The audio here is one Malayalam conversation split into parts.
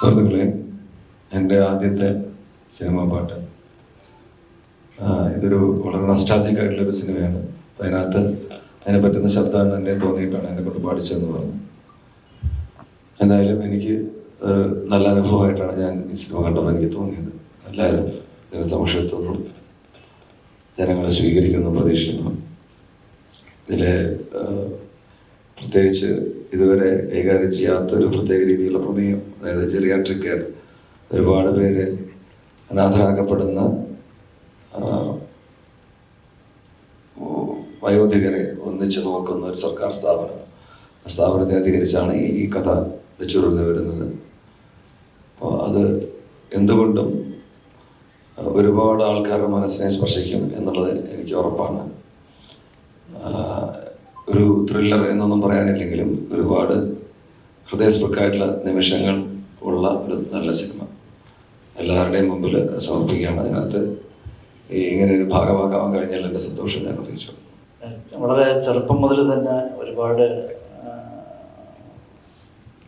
സുഹൃത്തുക്കളെ, എൻ്റെ ആദ്യത്തെ സിനിമാ പാട്ട്. ഇതൊരു വളരെ നൊസ്റ്റാൾജിക് ആയിട്ടുള്ളൊരു സിനിമയാണ്. അതിനകത്ത് അതിനെ പറ്റുന്ന ശബ്ദമാണ് എന്നെ തോന്നിയിട്ടാണ് എന്നെ കൊണ്ട് പാടിച്ചതെന്ന് പറഞ്ഞു. എന്തായാലും എനിക്ക് നല്ല അനുഭവമായിട്ടാണ് ഞാൻ ഈ സിനിമ കണ്ടപ്പോൾ എനിക്ക് തോന്നിയത്. എല്ലാവരും ജനസമക്ഷത്തുന്നു, ജനങ്ങളെ സ്വീകരിക്കുന്നു, പ്രതീക്ഷിക്കുന്നു. ഇതിലെ പ്രത്യേകിച്ച് ഇതുവരെ കൈകാര്യം ചെയ്യാത്തൊരു പ്രത്യേക രീതിയിലുള്ള പ്രമേയം, അതായത് ജെറിയാട്രിക് കെയർ. ഒരുപാട് പേര് അനാഥരാക്കപ്പെടുന്ന വയോധികരെ ഒന്നിച്ച് നോക്കുന്ന ഒരു സർക്കാർ സ്ഥാപനം. ആ സ്ഥാപനത്തെ അധികരിച്ചാണ് ഈ കഥ വെച്ചുരുന്ന് വരുന്നത്. അപ്പോൾ അത് എന്തുകൊണ്ടും ഒരുപാട് ആൾക്കാരുടെ മനസ്സിനെ സ്പർശിക്കും എന്നുള്ളത് എനിക്ക് ഉറപ്പാണ്. ഒരു ത്രില്ലർ എന്നൊന്നും പറയാനില്ലെങ്കിലും ഒരുപാട് ഹൃദയസ്പൃക്കായിട്ടുള്ള നിമിഷങ്ങൾ ഉള്ള ഒരു നല്ല സിനിമ എല്ലാവരുടെയും മുമ്പിൽ സമർപ്പിക്കുകയാണ്. അതിനകത്ത് ഇങ്ങനെ ഒരു ഭാഗമാകാൻ കഴിഞ്ഞാൽ എൻ്റെ സന്തോഷം ഞാൻ അറിയിച്ചു. വളരെ ചെറുപ്പം മുതൽ തന്നെ ഒരുപാട്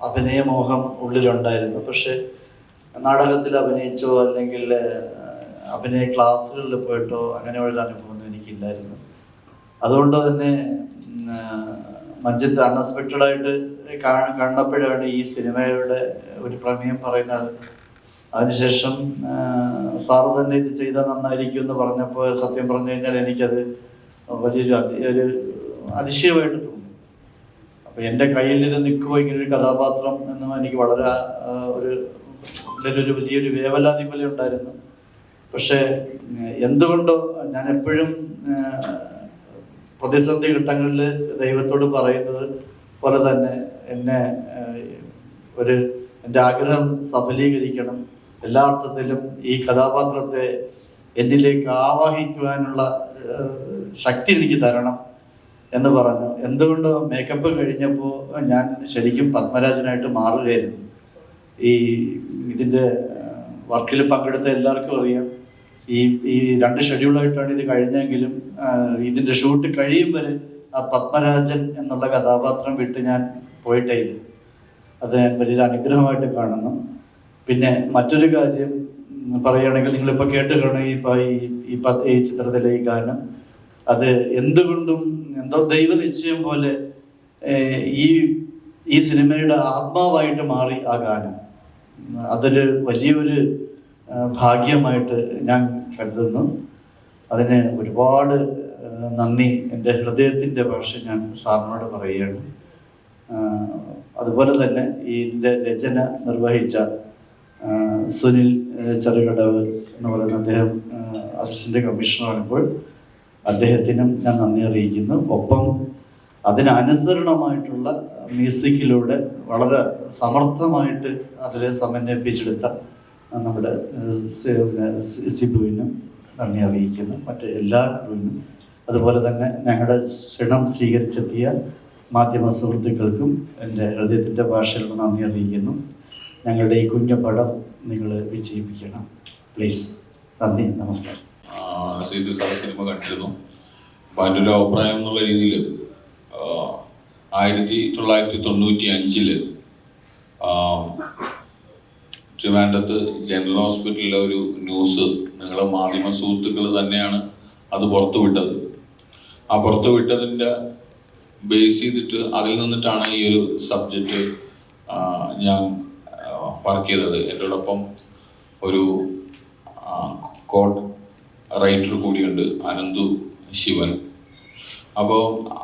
അഭിനയമോഹം ഉള്ളിലുണ്ടായിരുന്നു. പക്ഷെ നാടകത്തിൽ അഭിനയിച്ചോ അല്ലെങ്കിൽ അഭിനയ ക്ലാസ്സുകളിൽ പോയിട്ടോ അങ്ങനെയുള്ള അനുഭവമൊന്നും എനിക്കില്ലായിരുന്നു. അതുകൊണ്ട് തന്നെ മഞ്ജിത്ത് അൺഎക്സ്പെക്റ്റഡ് ആയിട്ട് കണ്ടപ്പോഴാണ് ഈ സിനിമയുടെ ഒരു പ്രമേയം പറയുന്നത്. അതിനുശേഷം സാറ് തന്നെ ഇത് ചെയ്താൽ നന്നായിരിക്കും എന്ന് പറഞ്ഞപ്പോൾ സത്യം പറഞ്ഞു കഴിഞ്ഞാൽ എനിക്കത് വലിയൊരു അതിശയമായിട്ട് തോന്നി. അപ്പം എൻ്റെ കയ്യിൽ ഇത് നിൽക്കുമ്പോൾ ഇങ്ങനൊരു കഥാപാത്രം എന്നും എനിക്ക് വളരെ ഒരു വലിയൊരു വേവലാതി പോലെ ഉണ്ടായിരുന്നു. പക്ഷേ എന്തുകൊണ്ടോ ഞാൻ എപ്പോഴും പ്രതിസന്ധി ഘട്ടങ്ങളിൽ ദൈവത്തോട് പറയുന്നത് പോലെ തന്നെ എൻ്റെ ആഗ്രഹം സഫലീകരിക്കണം, എല്ലാ അർത്ഥത്തിലും ഈ കഥാപാത്രത്തെ എന്നിലേക്ക് ആവാഹിക്കുവാനുള്ള ശക്തി എനിക്ക് തരണം എന്ന് പറഞ്ഞു. എന്തുകൊണ്ടോ മേക്കപ്പ് കഴിഞ്ഞപ്പോൾ ഞാൻ ശരിക്കും പത്മരാജനായിട്ട് മാറുകയായിരുന്നു. ഇതിൻ്റെ വർക്കിൽ പങ്കെടുത്ത എല്ലാവർക്കും അറിയാം, ഈ 2 ഷെഡ്യൂളായിട്ടാണ് ഇത് കഴിഞ്ഞെങ്കിലും ഇതിൻ്റെ ഷൂട്ട് കഴിയും വരെ ആ പത്മരാജൻ എന്നുള്ള കഥാപാത്രം വിട്ട് ഞാൻ പോയിട്ടേ ഇല്ല. അത് ഞാൻ വലിയൊരു അനുഗ്രഹമായിട്ട് കാണുന്നു. പിന്നെ മറ്റൊരു കാര്യം പറയുകയാണെങ്കിൽ, നിങ്ങളിപ്പോൾ കേട്ട് കാണും ഈ ചിത്രത്തിലെ ഈ ഗാനം, അത് എന്തുകൊണ്ടും എന്തോ ദൈവനിശ്ചയം പോലെ ഈ സിനിമയുടെ ആത്മാവായിട്ട് മാറി ആ ഗാനം. അതൊരു വലിയൊരു ഭാഗ്യമായിട്ട് ഞാൻ കരുതുന്നു. അതിന് ഒരുപാട് നന്ദി എൻ്റെ ഹൃദയത്തിൻ്റെ ഭാഷ ഞാൻ സാറിനോട് പറയുകയാണ്. അതുപോലെ തന്നെ ഇതിൻ്റെ രചന നിർവഹിച്ച സുനിൽ ചെറുകടവ് എന്ന് പറയുന്ന അദ്ദേഹം അസിസ്റ്റന്റ് കമ്മീഷണറാണിപ്പോൾ. അദ്ദേഹത്തിനും ഞാൻ നന്ദി അറിയിക്കുന്നു. ഒപ്പം അതിനനുസരണമായിട്ടുള്ള മ്യൂസിക്കിലൂടെ വളരെ സമർത്ഥമായിട്ട് അതിനെ സമന്വയിപ്പിച്ചെടുത്ത നമ്മുടെ സിബുവിനും നന്ദി അറിയിക്കുന്നു, മറ്റ് എല്ലാ ക്രൂവിനും. അതുപോലെ തന്നെ ഞങ്ങളുടെ ക്ഷണം സ്വീകരിച്ചെത്തിയ മാധ്യമ സുഹൃത്തുക്കൾക്കും എൻ്റെ ഹൃദയത്തിൻ്റെ ഭാഷയിലുള്ള നന്ദി അറിയിക്കുന്നു. ഞങ്ങളുടെ ഈ കുഞ്ഞു പടം നിങ്ങൾ വിജയിപ്പിക്കണം പ്ലീസ്. നന്ദി, നമസ്കാരം. സീതു സാർ സിനിമ കണ്ടിരുന്നു. അപ്പം അതിൻ്റെ ഒരു അഭിപ്രായം എന്നുള്ള രീതിയിൽ 1995 ട്രിവാൻഡ്രത്ത് ജനറൽ ഹോസ്പിറ്റലിലെ ഒരു ന്യൂസ് നിങ്ങളെ മാധ്യമ സുഹൃത്തുക്കൾ തന്നെയാണ് അത് പുറത്തുവിട്ടത്. ആ പുറത്തുവിട്ടതിൻ്റെ ബേസ് ചെയ്തിട്ട് അതിൽ നിന്നിട്ടാണ് ഈ ഒരു സബ്ജക്റ്റ് ഞാൻ വർക്ക് ചെയ്തത്. എന്നോടൊപ്പം ഒരു കോഡ് റൈറ്റർ കൂടിയുണ്ട്, അനന്തു ശിവൻ. അപ്പോൾ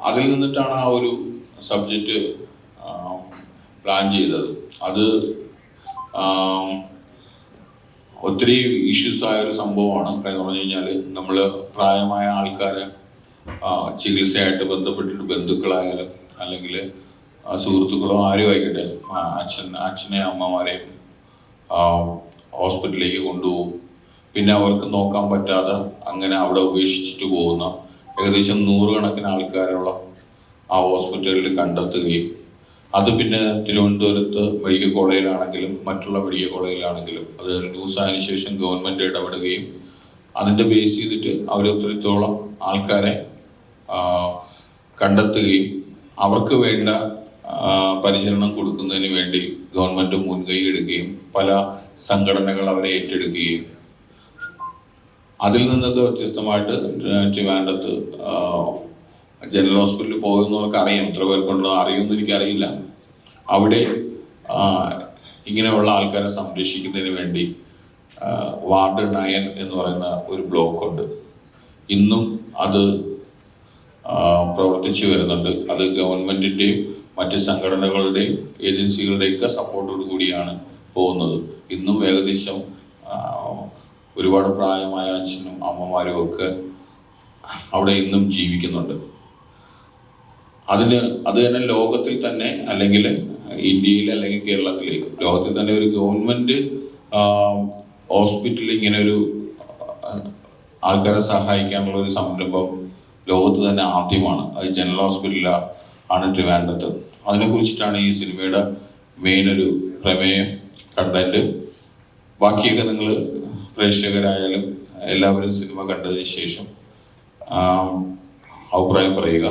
അതിൽ നിന്നിട്ടാണ് ആ ഒരു സബ്ജക്റ്റ് പ്ലാൻ ചെയ്തത്. അത് ഒത്തിരി ഇഷ്യൂസ് ആയ ഒരു സംഭവമാണ്. കാര്യം പറഞ്ഞു കഴിഞ്ഞാൽ നമ്മൾ പ്രായമായ ആൾക്കാരെ ചികിത്സയായിട്ട് ബന്ധപ്പെട്ടിട്ട് ബന്ധുക്കളായാലും അല്ലെങ്കിൽ സുഹൃത്തുക്കളോ ആരും ആയിക്കട്ടെ അച്ഛനെയും അമ്മമാരെയും ഹോസ്പിറ്റലിലേക്ക് കൊണ്ടുപോകും. പിന്നെ അവർക്ക് നോക്കാൻ പറ്റാതെ അങ്ങനെ അവിടെ ഉപേക്ഷിച്ചിട്ട് പോകുന്ന ഏകദേശം 100 കണക്കിന് ആൾക്കാരുള്ള ആ ഹോസ്പിറ്റലിൽ കണ്ടെത്തുകയും അത് പിന്നെ തിരുവനന്തപുരത്ത് മെഡിക്കൽ കോളേജിലാണെങ്കിലും മറ്റുള്ള മെഡിക്കൽ കോളേജിലാണെങ്കിലും അത് ന്യൂസ് ആയതിനു ശേഷം ഗവൺമെൻറ് ഇടപെടുകയും അതിൻ്റെ ബേസ് ചെയ്തിട്ട് അവർ ഒത്തിരിത്തോളം ആൾക്കാരെ കണ്ടെത്തുകയും അവർക്ക് വേണ്ട പരിചരണം കൊടുക്കുന്നതിന് വേണ്ടി ഗവൺമെൻറ് മുൻകൈ എടുക്കുകയും പല സംഘടനകൾ അവരെ ഏറ്റെടുക്കുകയും അതിൽ നിന്നൊക്കെ വ്യത്യസ്തമായിട്ട് ട്രിവാൻഡ്രത്ത് ജനറൽ ഹോസ്പിറ്റലിൽ പോകുന്നവർക്ക് അറിയാം, എത്ര പേർക്കുണ്ടോ അറിയുമെന്ന് എനിക്കറിയില്ല. അവിടെ ഇങ്ങനെയുള്ള ആൾക്കാരെ സംരക്ഷിക്കുന്നതിന് വേണ്ടി വാർഡ് 9 എന്ന് പറയുന്ന ഒരു ബ്ലോക്കുണ്ട്. ഇന്നും അത് പ്രവർത്തിച്ചു വരുന്നുണ്ട്. അത് ഗവൺമെൻറ്റിൻ്റെയും മറ്റ് സംഘടനകളുടെയും ഏജൻസികളുടെയൊക്കെ സപ്പോർട്ടോടു കൂടിയാണ് പോകുന്നത്. ഇന്നും ഏകദേശം ഒരുപാട് പ്രായമായ അച്ഛനും അമ്മമാരും ഒക്കെ അവിടെ ഇന്നും ജീവിക്കുന്നുണ്ട്. അത് തന്നെ ലോകത്തിൽ തന്നെ, അല്ലെങ്കിൽ ഇന്ത്യയിൽ അല്ലെങ്കിൽ കേരളത്തിൽ, ലോകത്തിൽ തന്നെ ഒരു ഗവൺമെൻറ് ഹോസ്പിറ്റലിൽ ഇങ്ങനെ ഒരു ആൾക്കാരെ സഹായിക്കാനുള്ള ഒരു സംരംഭം ലോകത്ത് തന്നെ ആദ്യമാണ്. അത് ജനറൽ ഹോസ്പിറ്റലാണ് ട്രിവാൻഡ്രത്ത്. അതിനെക്കുറിച്ചിട്ടാണ് ഈ സിനിമയുടെ മെയിൻ ഒരു പ്രമേയം, കണ്ടന്റ്. ബാക്കിയൊക്കെ നിങ്ങൾ പ്രേക്ഷകരായാലും എല്ലാവരും സിനിമ കണ്ടതിന് ശേഷം അഭിപ്രായം പറയുക.